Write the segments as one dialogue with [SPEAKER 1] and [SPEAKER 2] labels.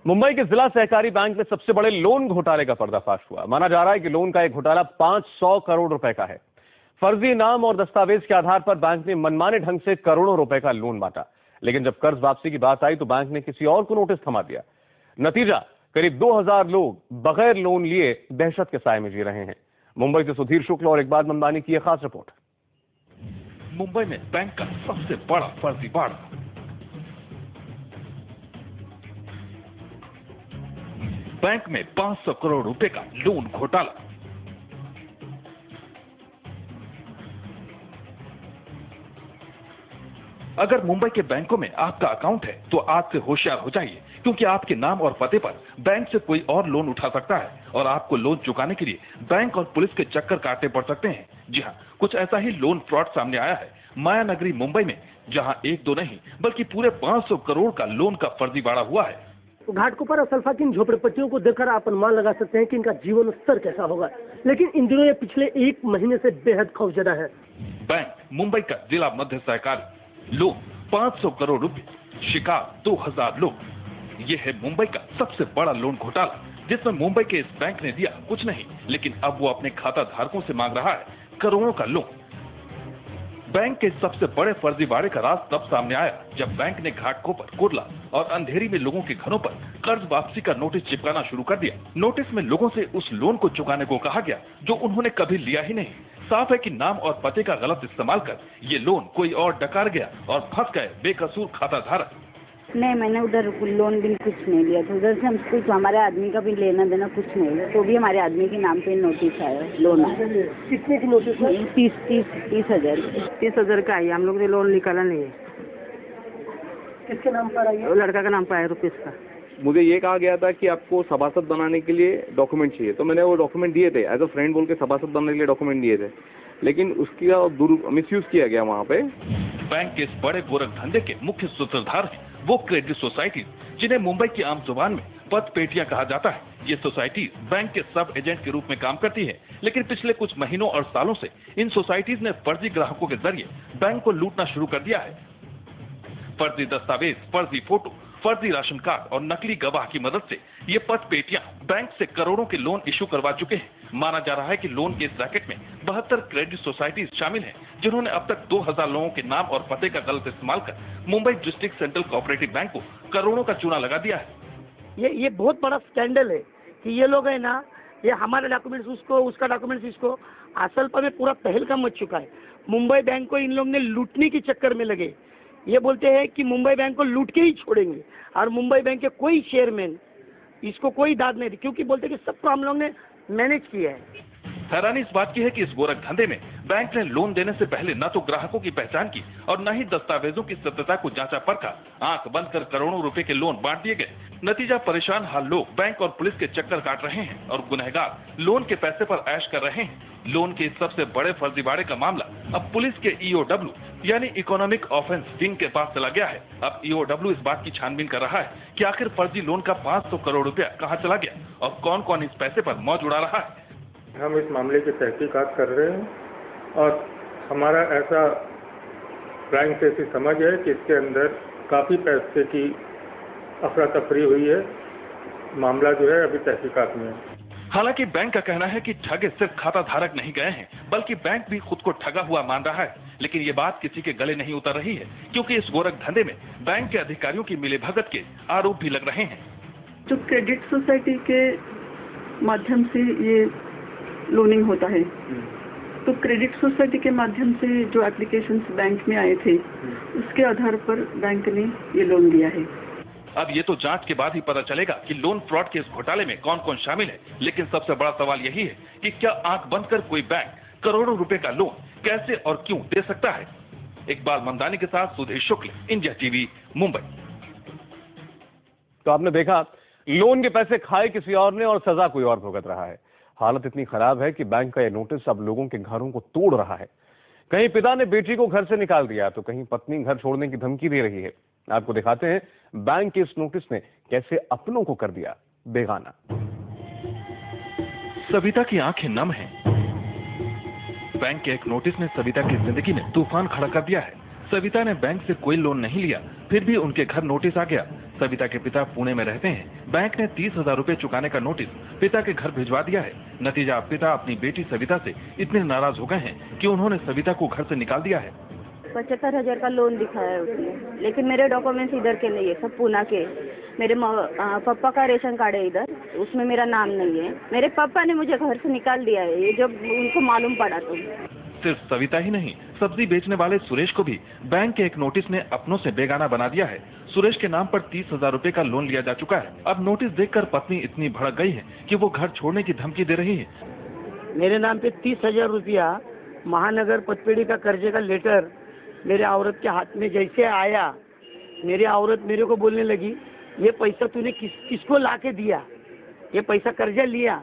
[SPEAKER 1] मुंबई के जिला सहकारी बैंक में सबसे बड़े लोन घोटाले का पर्दाफाश हुआ। माना जा रहा है कि लोन का एक घोटाला 500 करोड़ रुपए का है। फर्जी नाम और दस्तावेज के आधार पर बैंक ने मनमाने ढंग से करोड़ों रुपए का लोन बांटा, लेकिन जब कर्ज वापसी की बात आई तो बैंक ने किसी और को नोटिस थमा दिया। नतीजा, करीब 2000 लोग बगैर लोन लिए दहशत के साए में जी रहे हैं। मुंबई से सुधीर शुक्ल और इकबाल ममदानी की यह खास रिपोर्ट।
[SPEAKER 2] मुंबई में बैंक का सबसे बड़ा फर्जीवाड़ा। बैंक में 500 करोड़ रुपए का लोन घोटाला। अगर मुंबई के बैंकों में आपका अकाउंट है तो आज से होशियार हो जाइए, क्योंकि आपके नाम और पते पर बैंक से कोई और लोन उठा सकता है और आपको लोन चुकाने के लिए बैंक और पुलिस के चक्कर काटने पड़ सकते हैं। जी हाँ, कुछ ऐसा ही लोन फ्रॉड सामने आया है माया नगरी मुंबई में, जहां एक दो नहीं बल्कि पूरे 500 करोड़ का लोन का फर्जीवाड़ा हुआ है।
[SPEAKER 3] घाटकोपर और सल्फा की इन झोपड़पट्टियों को देखकर आप अनुमान लगा सकते हैं कि इनका जीवन स्तर कैसा होगा, लेकिन इन दिनों ये पिछले एक महीने से बेहद खौफजदा है।
[SPEAKER 2] बैंक मुंबई का जिला मध्य सहकारी, लोन 500 करोड़ रुपए, शिकार 2000 लोग। ये है मुंबई का सबसे बड़ा लोन घोटाला, जिसमें मुंबई के इस बैंक ने दिया कुछ नहीं, लेकिन अब वो अपने खाता धारकों से मांग रहा है करोड़ों का लोन। बैंक के सबसे बड़े फर्जीवाड़े का राज तब सामने आया जब बैंक ने घाटकोपर, कुर्ला और अंधेरी में लोगों के घरों पर कर्ज वापसी का नोटिस चिपकाना शुरू कर दिया। नोटिस में लोगों से उस लोन को चुकाने को कहा गया जो उन्होंने कभी लिया ही नहीं। साफ है कि नाम और पते का गलत इस्तेमाल कर ये लोन कोई और डकार गया और फंस गए बेकसूर खाता धारक।
[SPEAKER 4] नहीं, मैंने उधर लोन भी कुछ नहीं लिया था। उधर से हम कुछ हमारे आदमी का भी लेना देना कुछ नहीं है, तो भी हमारे आदमी के नाम पे नोटिस आया, लोन आया।
[SPEAKER 3] कितने की नोटिस है?
[SPEAKER 4] 30 हजार का है। हम लोग ने लोन निकाला नहीं है।
[SPEAKER 3] किसके नाम पर आई?
[SPEAKER 4] लड़का का नाम पर आया रुपीस का।
[SPEAKER 5] मुझे ये कहा गया था कि आपको सभासद बनाने के लिए डॉक्यूमेंट चाहिए, तो मैंने वो डॉक्यूमेंट दिए थे। एज अ फ्रेंड बोल के सभासद बनने के लिए डॉक्यूमेंट दिए थे, लेकिन उसका मिसयूज किया गया वहाँ पे।
[SPEAKER 2] बैंक के इस बड़े गोरख धंधे के मुख्य सूत्रधार हैं वो क्रेडिट सोसाइटी, जिन्हें मुंबई की आम जुबान में पत पेटियां कहा जाता है। ये सोसाइटी बैंक के सब एजेंट के रूप में काम करती है, लेकिन पिछले कुछ महीनों और सालों से इन सोसाइटीज ने फर्जी ग्राहकों के जरिए बैंक को लूटना शुरू कर दिया है। फर्जी दस्तावेज, फर्जी फोटो, फर्जी राशन कार्ड और नकली गवाह की मदद से ये पत पेटियां बैंक से करोड़ों के लोन इशू करवा चुके हैं। माना जा रहा है कि लोन के इस रैकेट में 72 क्रेडिट सोसाइटीज शामिल हैं, जिन्होंने अब तक 2000 लोगों के नाम और पते का गलत इस्तेमाल कर Mumbai district central cooperative bank को करोड़ों का चूना लगा दिया है।
[SPEAKER 3] ये बहुत बड़ा स्कैंडल है कि ये लोग है ना, ये हमारे डॉक्यूमेंट्स उसको, उसका डॉक्यूमेंट्स इसको। असल पर में पूरा तहलका मच चुका है। मुंबई बैंक को इन लोग ने लूटने के चक्कर में लगे। ये बोलते हैं कि मुंबई बैंक को लूट के ही छोड़ेंगे, और मुंबई बैंक के कोई चेयरमैन इसको कोई दाद नहीं दी, क्योंकि बोलते कि सबको हम लोग ने मैनेज किया है।
[SPEAKER 2] हैरानी इस बात की है कि इस गोरख धंधे में बैंक ने लोन देने से पहले न तो ग्राहकों की पहचान की और न ही दस्तावेजों की सत्यता को जांचा परखा। आंख बंद कर करोड़ों रुपए के लोन बांट दिए गए। नतीजा, परेशान हाल लोग बैंक और पुलिस के चक्कर काट रहे हैं और गुनहगार लोन के पैसे पर ऐश कर रहे हैं। लोन के इस सबसे बड़े फर्जीवाड़े का मामला अब पुलिस के EOW यानी इकोनॉमिक ऑफेंस विंग के पास चला गया है। अब EOW इस बात की छानबीन कर रहा है कि आखिर फर्जी लोन का 500 करोड़ रुपया कहाँ चला गया और कौन कौन इस पैसे पर मौज उड़ा रहा है।
[SPEAKER 6] हम इस मामले की तहकीकात कर रहे हैं और हमारा ऐसा बैंक से ऐसी समझ है कि इसके अंदर काफ़ी पैसे की अफरा तफरी हुई है। मामला जो है अभी तहकीकात में है।
[SPEAKER 2] हालांकि बैंक का कहना है कि ठगे सिर्फ खाता धारक नहीं गए हैं, बल्कि बैंक भी खुद को ठगा हुआ मान रहा है। लेकिन ये बात किसी के गले नहीं उतर रही है, क्योंकि इस गोरख धंधे में बैंक के अधिकारियों की मिलीभगत के आरोप भी लग रहे हैं।
[SPEAKER 7] जो क्रेडिट सोसाइटी के माध्यम से ये लोनिंग होता है, तो क्रेडिट सोसाइटी के माध्यम से जो एप्लीकेशंस बैंक में आए थे, उसके आधार पर बैंक ने ये लोन दिया है।
[SPEAKER 2] अब ये तो जांच के बाद ही पता चलेगा कि लोन फ्रॉड के इस घोटाले में कौन कौन शामिल है। लेकिन सबसे बड़ा सवाल यही है कि क्या आंख बंद कर कोई बैंक करोड़ों रुपए का लोन कैसे और क्यों दे सकता है। इकबाल ममदानी के साथ सुधीर शुक्ल, इंडिया टीवी, मुंबई।
[SPEAKER 1] तो आपने देखा, लोन के पैसे खाए किसी और ने और सजा कोई और भुगत रहा है। हालत इतनी खराब है कि बैंक का यह नोटिस अब लोगों के घरों को तोड़ रहा है। कहीं पिता ने बेटी को घर से निकाल दिया तो कहीं पत्नी घर छोड़ने की धमकी दे रही है। आपको दिखाते हैं बैंक के इस नोटिस ने कैसे अपनों को कर दिया बेगाना।
[SPEAKER 2] सविता की आंखें नम हैं। बैंक के एक नोटिस ने सविता की जिंदगी में तूफान खड़ा कर दिया है। सविता ने बैंक से कोई लोन नहीं लिया, फिर भी उनके घर नोटिस आ गया। सविता के पिता पुणे में रहते हैं। बैंक ने 30,000 रुपए चुकाने का नोटिस पिता के घर भिजवा दिया है। नतीजा, पिता अपनी बेटी सविता से इतने नाराज हो गए हैं कि उन्होंने सविता को घर से निकाल दिया है।
[SPEAKER 4] 75,000 का लोन दिखाया है उसने, लेकिन मेरे डॉक्यूमेंट्स इधर के नहीं है, सब पूना के। मेरे पापा का रेशन कार्ड है इधर, उसमें मेरा नाम नहीं है। मेरे पापा ने मुझे घर से निकाल दिया है, ये जब उनको मालूम पड़ा तो।
[SPEAKER 2] सिर्फ सविता ही नहीं, सब्जी बेचने वाले सुरेश को भी बैंक के एक नोटिस ने अपनों से बेगाना बना दिया है। सुरेश के नाम पर 30,000 रुपए का लोन लिया जा चुका है। अब नोटिस देखकर पत्नी इतनी भड़क गई है कि वो घर छोड़ने की धमकी दे रही है।
[SPEAKER 3] मेरे नाम पे 30,000 रुपया महानगर पतपेड़ी का कर्जे का लेटर मेरे औरत के हाथ में जैसे आया, मेरी औरत मेरे को बोलने लगी, ये पैसा तूने किसको ला के दिया, ये पैसा कर्जा लिया।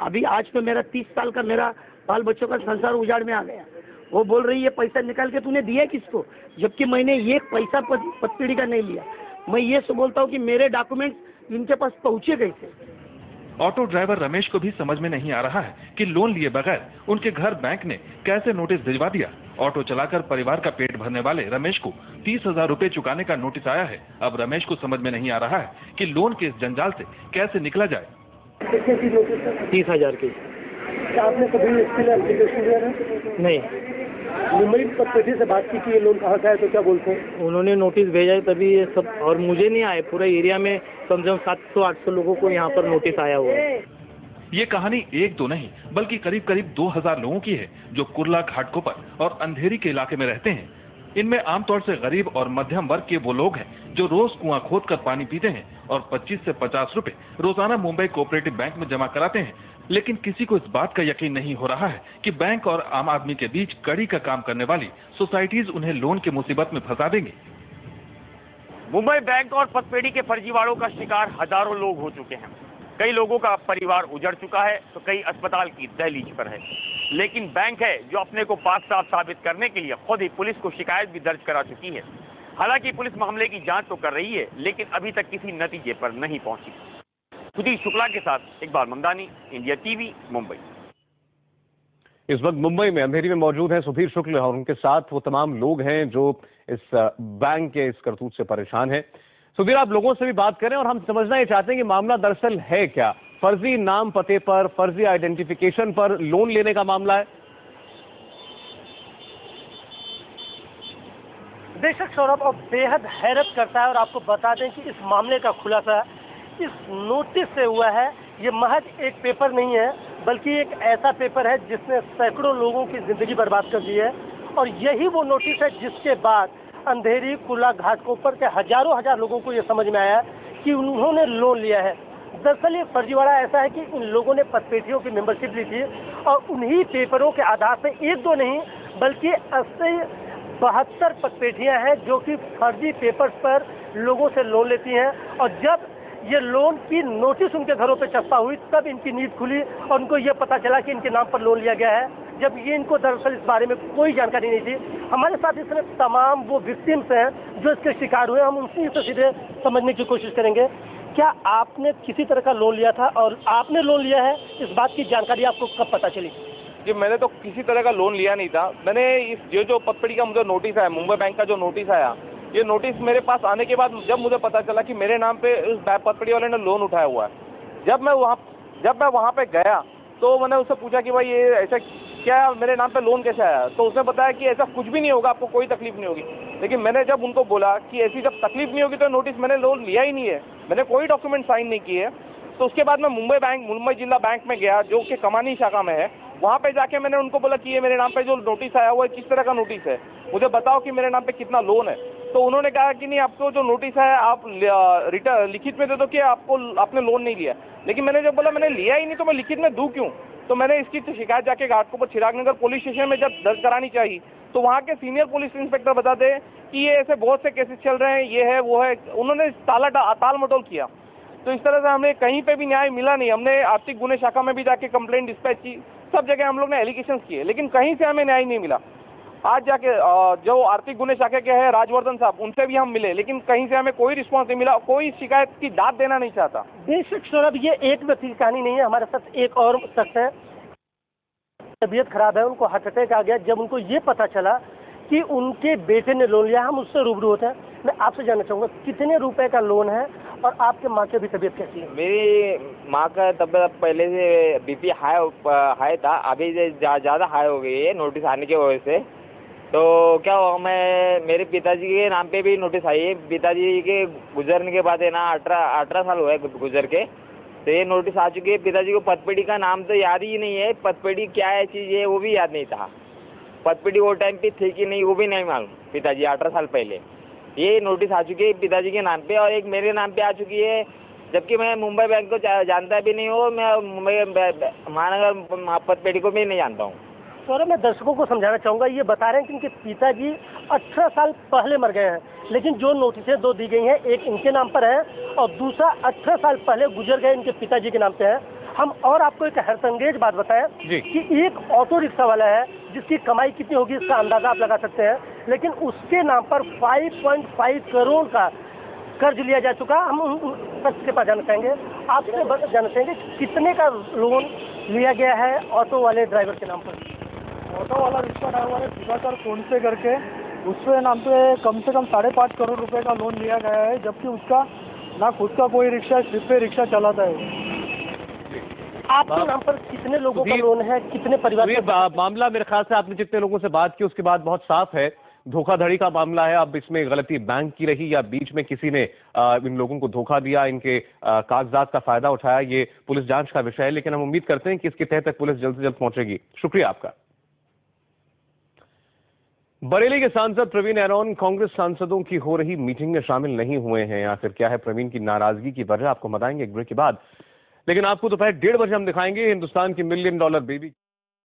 [SPEAKER 3] अभी आज तो मेरा 30 साल का मेरा बाल बच्चों का संसार उजाड़ में आ गया। वो बोल रही है पैसा निकाल के तूने दिया किसको, जबकि मैंने ये पैसा पतपेड़ी का नहीं लिया। मैं ये सब बोलता हूँ कि मेरे डॉक्यूमेंट्स इनके पास पहुँचे कैसे।
[SPEAKER 2] ऑटो ड्राइवर रमेश को भी समझ में नहीं आ रहा है कि लोन लिए बगैर उनके घर बैंक ने कैसे नोटिस भिजवा दिया। ऑटो चलाकर परिवार का पेट भरने वाले रमेश को 30,000 रुपए चुकाने का नोटिस आया है। अब रमेश को समझ में नहीं आ रहा है कि लोन के इस जंजाल से कैसे निकला जाए।
[SPEAKER 3] 30,000 की।
[SPEAKER 8] आपने कभी इसके लिए एप्लीकेशन दिया था?
[SPEAKER 3] नहीं।
[SPEAKER 8] मुंबई पतपेड़ी से बात की कि ये लोन कहाँ का है तो क्या बोलते हैं?
[SPEAKER 3] उन्होंने नोटिस भेजा है तभी ये सब, और मुझे नहीं आए, पूरे एरिया में कम से कम 700-800 लोगों को यहाँ पर नोटिस आया हुआ है।
[SPEAKER 2] ये कहानी एक दो नहीं बल्कि करीब करीब 2000 लोगों की है जो कुर्ला घाटकोपर और अंधेरी के इलाके में रहते हैं। इनमें आमतौर से गरीब और मध्यम वर्ग के वो लोग हैं जो रोज कुआं खोदकर पानी पीते हैं और 25 से 50 रुपए रोजाना मुंबई कोऑपरेटिव बैंक में जमा कराते हैं। लेकिन किसी को इस बात का यकीन नहीं हो रहा है कि बैंक और आम आदमी के बीच कड़ी का काम करने वाली सोसाइटीज उन्हें लोन की मुसीबत में फंसा देंगी।
[SPEAKER 9] मुंबई बैंक और पतपेड़ी के फर्जीवाड़ों का शिकार हजारों लोग हो चुके हैं। कई लोगों का परिवार उजड़ चुका है तो कई अस्पताल की दहलीज पर है। लेकिन बैंक है जो अपने को पाक साफ साबित करने के लिए खुद ही पुलिस को शिकायत भी दर्ज करा चुकी है। हालांकि पुलिस मामले की जांच तो कर रही है लेकिन अभी तक किसी नतीजे पर नहीं पहुंची। सुधीर शुक्ला के साथ इकबाल ममदानी, इंडिया टीवी, मुंबई।
[SPEAKER 1] इस वक्त मुंबई में अंधेरी में मौजूद हैं सुधीर शुक्ल और उनके साथ वो तमाम लोग हैं जो इस बैंक के इस करतूत से परेशान हैं। सुधीर, आप लोगों से भी बात करें और हम समझना ये चाहते हैं कि मामला दरअसल है क्या। फर्जी नाम पते पर, फर्जी आइडेंटिफिकेशन पर लोन लेने का मामला है।
[SPEAKER 10] बेशक सौरभ, अब बेहद हैरत करता है और आपको बता दें कि इस मामले का खुलासा इस नोटिस से हुआ है। ये महज एक पेपर नहीं है बल्कि एक ऐसा पेपर है जिसने सैकड़ों लोगों की जिंदगी बर्बाद कर दी है। और यही वो नोटिस है जिसके बाद अंधेरी, कुर्ला घाटकोपर के हजारों लोगों को ये समझ में आया कि उन्होंने लोन लिया है। दरअसल ये फर्जीवाड़ा ऐसा है कि इन लोगों ने पतपेटियों की मेंबरशिप ली थी और उन्हीं पेपरों के आधार पर एक दो नहीं बल्कि 80-72 पतपेटियां हैं जो कि फर्जी पेपर्स पर लोगों से लोन लेती हैं। और जब ये लोन की नोटिस उनके घरों पे चस्पा हुई तब इनकी नींद खुली और उनको ये पता चला कि इनके नाम पर लोन लिया गया है, जब ये इनको दरअसल इस बारे में कोई जानकारी नहीं थी। हमारे साथ इसमें तमाम वो विक्टिम्स हैं जो इसके शिकार हुए, हम उनसे से सीधे समझने की कोशिश करेंगे। क्या आपने किसी तरह का लोन लिया था और आपने लोन लिया है, इस बात की जानकारी आपको कब पता चली?
[SPEAKER 5] जी, मैंने तो किसी तरह का लोन लिया नहीं था। मैंने इस जो पतपेड़ी का मुझे नोटिस आया, मुंबई बैंक का जो नोटिस आया, ये नोटिस मेरे पास आने के बाद जब मुझे पता चला कि मेरे नाम पे उस पतपेड़ी वाले ने लोन उठाया हुआ है, जब मैं वहाँ पे गया तो मैंने उससे पूछा कि भाई ये ऐसा क्या मेरे नाम पे लोन कैसे आया। तो उसने बताया कि ऐसा कुछ भी नहीं होगा, आपको कोई तकलीफ नहीं होगी। लेकिन मैंने जब उनको बोला कि ऐसी जब तकलीफ नहीं होगी तो नोटिस मैंने लोन लिया ही नहीं है, मैंने कोई डॉक्यूमेंट साइन नहीं किए। तो उसके बाद मैं मुंबई जिला बैंक में गया जो कि कमानी शाखा में है। वहाँ पे जाके मैंने उनको बोला कि ये मेरे नाम पे जो नोटिस आया हुआ है किस तरह का नोटिस है, मुझे बताओ कि मेरे नाम पे कितना लोन है। तो उन्होंने कहा कि नहीं, आपको जो नोटिस है आप लिखित में दे दो कि आपने लोन नहीं लिया। लेकिन मैंने जब बोला मैंने लिया ही नहीं तो मैं लिखित में दूं क्यों। तो मैंने इसकी शिकायत जाके घाटकोपर चिरागनगर पुलिस स्टेशन में जब दर्ज करानी चाहिए तो वहाँ के सीनियर पुलिस इंस्पेक्टर बताते कि ये ऐसे बहुत से केसेस चल रहे हैं, ये है वो है। उन्होंने ताल मटोल किया। तो इस तरह से हमें कहीं पे भी न्याय मिला नहीं। हमने आर्थिक गुने शाखा में भी जाके कंप्लेंट डिस्पैच की, सब जगह हम लोग ने एलिगेशंस किए लेकिन कहीं से हमें न्याय नहीं मिला। आज जाके जो आर्थिक गुने शाखा के हैं राजवर्धन साहब, उनसे भी हम मिले लेकिन कहीं से हमें कोई रिस्पांस नहीं मिला, कोई शिकायत की दाद देना नहीं चाहता।
[SPEAKER 10] बेशक सौरभ, ये एक व्यक्ति की कहानी नहीं है, हमारे साथ एक और शख्स है, तबीयत खराब है, उनको हार्ट अटैक आ गया। जब उनको ये पता चला कि उनके बेटे ने लोन लिया। हम उससे रूबरू होते हैं। मैं आपसे जानना चाहूँगा कितने रुपए का लोन है और आपके माँ की भी तबीयत कैसी है?
[SPEAKER 11] मेरी माँ का तबीयत पहले से बीपी हाई था, अभी ज़्यादा हाई हो गई है नोटिस आने की वजह से। तो क्या हुआ, मेरे पिताजी के नाम पे भी नोटिस आई है। पिताजी के गुजरने के बाद है ना 18 साल हुए गुजर के, तो ये नोटिस आ चुकी है। पिताजी को पतपेड़ी का नाम तो याद ही नहीं है, पतपेड़ी क्या है चीज़ है वो भी याद नहीं था। पतपेड़ी वो टाइम पे थी कि नहीं वो भी नहीं मालूम पिताजी 18 साल पहले। ये नोटिस आ चुकी है पिताजी के नाम पे और एक मेरे नाम पे आ चुकी है, जबकि मैं मुंबई बैंक को जानता भी नहीं हूँ, मैं मुंबई महानगर पतपेड़ी को भी नहीं जानता हूँ।
[SPEAKER 10] सौरभ, मैं दर्शकों को समझाना चाहूँगा, ये बता रहे हैं कि इनके पिताजी 18 साल पहले मर गए हैं, लेकिन जो नोटिसें दो दी गई हैं एक इनके नाम पर है और दूसरा 18 साल पहले गुजर गए इनके पिताजी के नाम पे है। हम और आपको एक हैरतअंगेज बात बताएं कि एक ऑटो रिक्शा वाला है जिसकी कमाई कितनी होगी इसका अंदाजा आप लगा सकते हैं, लेकिन उसके नाम पर 5.5 करोड़ का कर्ज लिया जा चुका। हम उन शख्स के पास जानना चाहेंगे, आपसे जानना चाहेंगे कितने का लोन लिया गया है ऑटो वाले ड्राइवर के नाम पर?
[SPEAKER 12] ऑटो वाला रिक्शा ड्राइवर है सुधाकर फोन पे करके, उसके नाम पे कम से कम 5.5 करोड़ रुपए का लोन लिया गया है, जबकि उसका ना खुद का कोई रिक्शा, सिर्फ पे रिक्शा चलाता है।
[SPEAKER 10] आपके नाम पर कितने लोगों का लोन है, कितने परिवार का?
[SPEAKER 1] मामला मेरे ख्याल से आपने जितने लोगों से बात की उसके बाद बहुत साफ है, धोखाधड़ी का मामला है। अब इसमें गलती बैंक की रही या बीच में किसी ने इन लोगों को धोखा दिया, इनके कागजात का फायदा उठाया, ये पुलिस जांच का विषय है। लेकिन हम उम्मीद करते हैं कि इसके तह तक पुलिस जल्द से जल्द पहुंचेगी। शुक्रिया आपका। बरेली के सांसद प्रवीण ऐरौन कांग्रेस सांसदों की हो रही मीटिंग में शामिल नहीं हुए हैं। आखिर क्या है प्रवीण की नाराजगी की वजह, आपको बताएंगे एक ब्रेक के बाद। लेकिन आपको दोपहर 1:30 बजे हम दिखाएंगे हिंदुस्तान की $1 मिलियन बेबी।